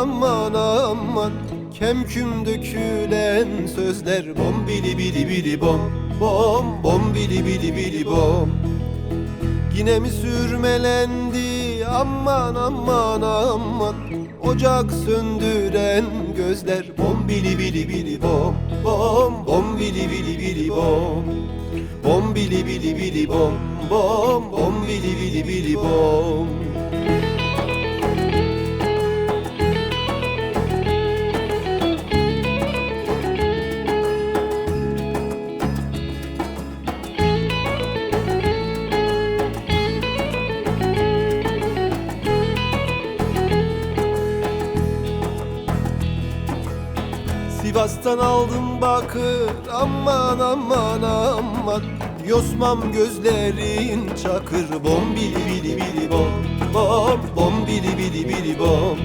aman aman, kemküm dökülen sözler. Bom bili bili bili bom, bom bom bili bili bili bom. Yine mi sürmelendi aman aman aman, ocak söndüren gözler. Bom bili bili bili bom, bom bom bili bili bili bom. Bom bili bili bili bom, bom bom bili bili bili bom. Sivas'tan aldım bakır aman aman aman, yosmam gözlerin çakır. Bom bili bili bili bom, bom bom bili bili bili bom.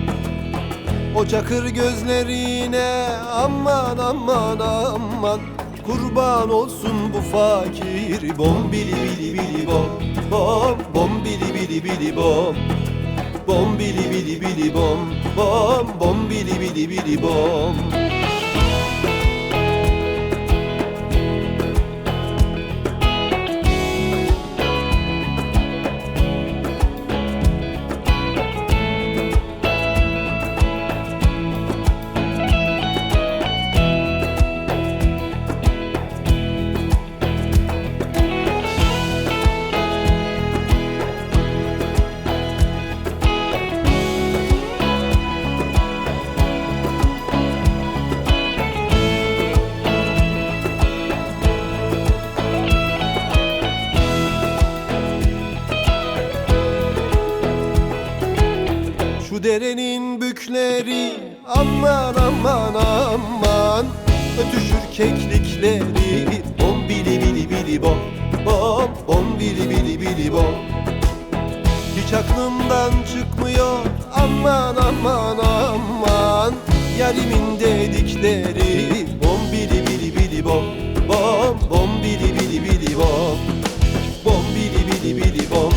O çakır gözlerine aman aman aman, kurban olsun bu fakir. Bom bili bili bili bom, bom bom bili bili bili bom. Bom bili bili bili bom, bom bom bili bili bili bom. Şu derenin bükleri aman aman aman, ötüşür keklikleri. Bom bili bili bili bom, bom bom bili bili bili bom. Hiç aklımdan çıkmıyor aman aman aman, yarimin dedikleri. Bom bili bili bili bom, bom bom bili bili bili bom. Bom bili bili bili bom.